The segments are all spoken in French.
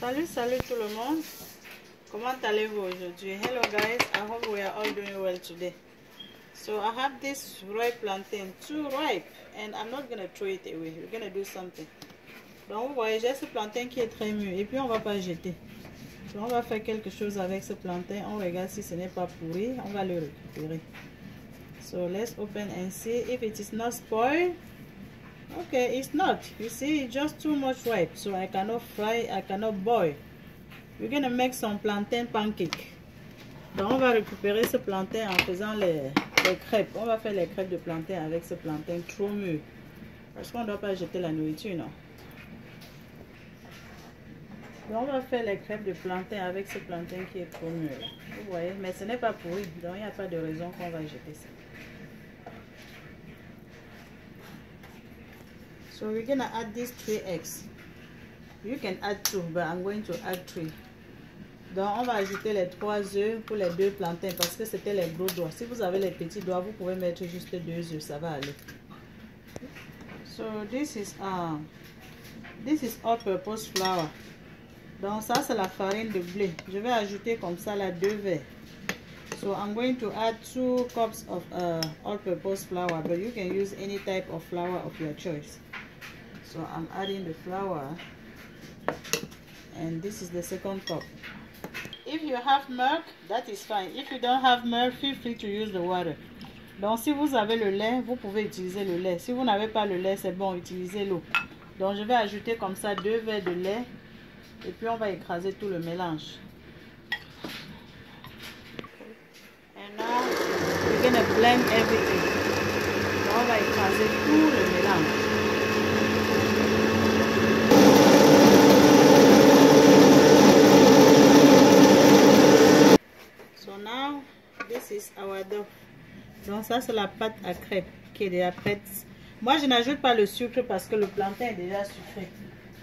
Salut tout le monde. Comment allez-vous aujourd'hui? Hello guys, I hope we are all doing well today. So I have this ripe plantain, too ripe, and I'm not gonna throw it away. We're gonna do something. Donc vous voyez, j'ai ce plantain qui est très mûr et puis on va pas jeter. Donc on va faire quelque chose avec ce plantain. On regarde si ce n'est pas pourri, on va le récupérer. So let's open and see if it is not spoiled. Okay, it's not. You see, it's just too much ripe, so I cannot fry, I cannot boil. We're gonna make some plantain pancake. Donc on va récupérer ce plantain en faisant les crêpes. On va faire les crêpes de plantain avec ce plantain trop mûr. Parce qu'on ne doit pas jeter la nourriture, non? Donc on va faire les crêpes de plantain avec ce plantain qui est trop mûr. Vous voyez, mais ce n'est pas pourri, donc il n'y a pas de raison qu'on va jeter ça. So we're gonna add these 3 eggs. You can add 2, but I'm going to add 3. Donc on va ajouter les 3 œufs pour les 2 plantains parce que c'était les gros doigts. Si vous avez les petits doigts, vous pouvez mettre juste 2 œufs, ça va aller. So this is all-purpose flour. Donc ça c'est la farine de blé. Je vais ajouter comme ça là 2 verres. So I'm going to add 2 cups of all-purpose flour, but you can use any type of flour of your choice. So I'm adding the flour, and this is the second cup. If you have milk, that is fine. If you don't have milk, feel free to use the water. Donc si vous avez le lait, vous pouvez utiliser le lait. Si vous n'avez pas le lait, c'est bon, utilisez l'eau. Donc je vais ajouter comme ça 2 verres de lait, et puis on va écraser tout le mélange. And now we're gonna blend everything. Donc on va écraser tout le mélange. Now this is our dough. Donc ça c'est la pâte à crêpes qui est déjà prête. Moi je n'ajoute pas le sucre parce que le plantain est déjà sucré.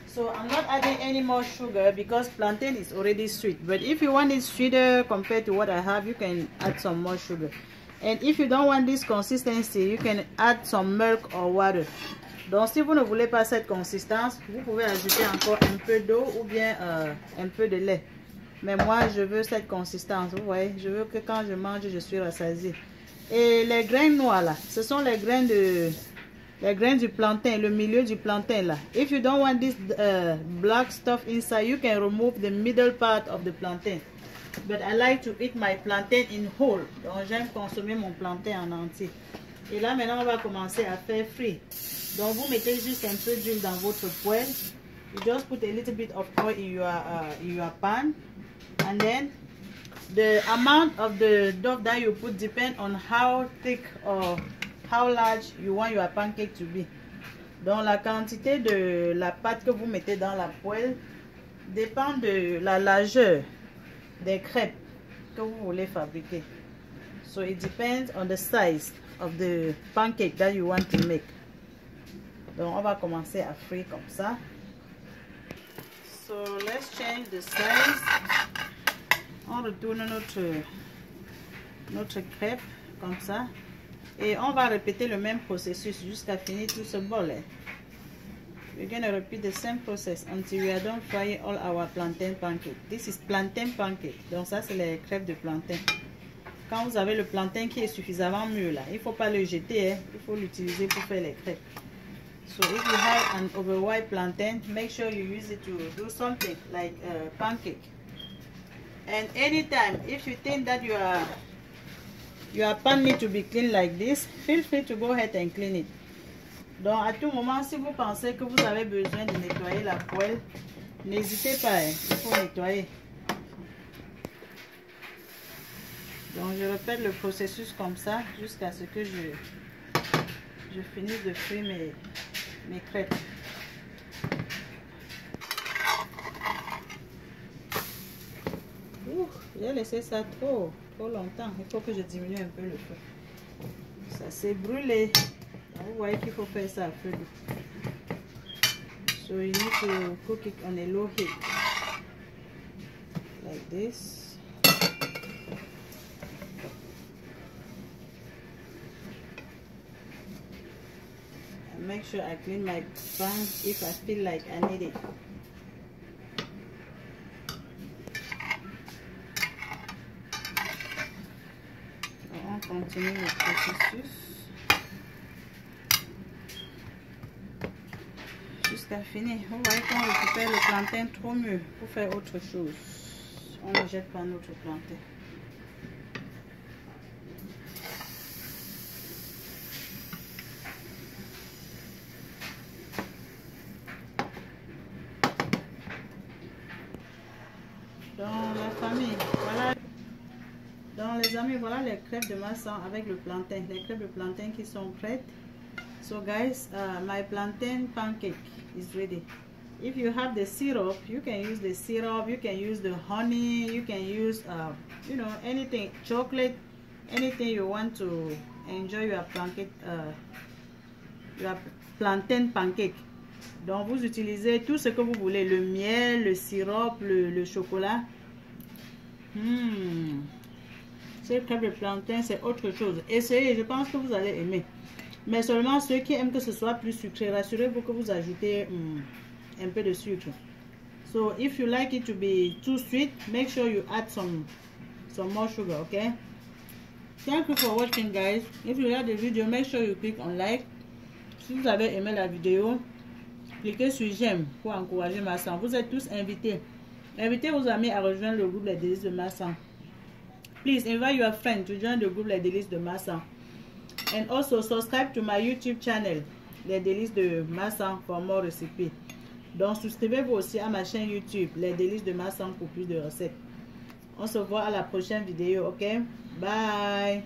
So I'm not adding any more sugar because plantain is already sweet. But if you want it sweeter compared to what I have, you can add some more sugar. And if you don't want this consistency, you can add some milk or water. Donc si vous ne voulez pas cette consistance, vous pouvez ajouter encore un peu d'eau ou bien un peu de lait. Mais moi, je veux cette consistance. Vous voyez, je veux que quand je mange, je suis rassasiée. Et les graines noires là, ce sont les graines du plantain, le milieu du plantain là. If you don't want this black stuff inside, you can remove the middle part of the plantain. But I like to eat my plantain in whole. Donc j'aime consommer mon plantain en entier. Et là maintenant, on va commencer à faire frit. Donc vous mettez juste un peu d'huile dans votre poêle. You just put a little bit of oil in your pan. And then the amount of the dough that you put depends on how thick or how large you want your pancake to be. Donc la quantité de la pâte que vous mettez dans la poêle dépend de la largeur des crêpes que vous voulez fabriquer. So it depends on the size of the pancake that you want to make. Donc on va commencer à frire comme ça. So let's change the size. On retourne notre crêpe comme ça. Et on va répéter le même processus jusqu'à finir tout ce bol. We're going to repeat the same process until we are done frying all our plantain pancake. This is plantain pancake. Donc ça c'est les crêpes de plantain. Quand vous avez le plantain qui est suffisamment mûr là, il ne faut pas le jeter, il faut l'utiliser pour faire les crêpes. So if you have an overripe plantain, make sure you use it to do something like a pancake. And anytime, if you think that your pan need to be clean like this, feel free to go ahead and clean it. Donc à tout moment, si vous pensez que vous avez besoin de nettoyer la poêle, n'hésitez pas, il faut nettoyer. Donc je répète le processus comme ça jusqu'à ce que je finisse de frire mes crêpes. J'ai laissé ça trop longtemps. Il faut que je diminue un peu le feu. Ça s'est brûlé. Vous voyez qu'il faut faire ça à feu doux. So you need to cook it on a low heat. Like this. And make sure I clean my pan if I feel like I need it. continue le processus jusqu'à finir. Vous voyez qu'on récupère le plantain trop mieux pour faire autre chose. On ne jette pas notre plantain. Dans la famille, voilà. Donc les amis, voilà les crêpes de maçon avec le plantain. Les crêpes de plantain qui sont prêtes. So guys, my plantain pancake is ready. If you have the syrup, you can use the syrup, you can use the honey, you can use you know, anything, chocolate, anything you want to enjoy your plantain pancake. Donc vous utilisez tout ce que vous voulez, le miel, le sirop, le chocolat. Ces crêpes de plantain, c'est autre chose. Essayez, je pense que vous allez aimer. Mais seulement ceux qui aiment que ce soit plus sucré, rassurez-vous que vous ajoutez un peu de sucre. So if you like it to be too sweet, make sure you add some more sugar, okay? Thank you for watching, guys. If you like the video, make sure you click on like. Si vous avez aimé la vidéo, cliquez sur j'aime pour encourager Masan. Vous êtes tous invités. Invitez vos amis à rejoindre le groupe Les Délices de Masan. Please invite your friends to join the group Les Délices de Masan. And also subscribe to my YouTube channel, Les Délices de Masan, for more recipes. Donc souscrivez-vous aussi à ma chaîne YouTube, Les Délices de Masan, pour plus de recettes. On se voit à la prochaine vidéo, ok? Bye!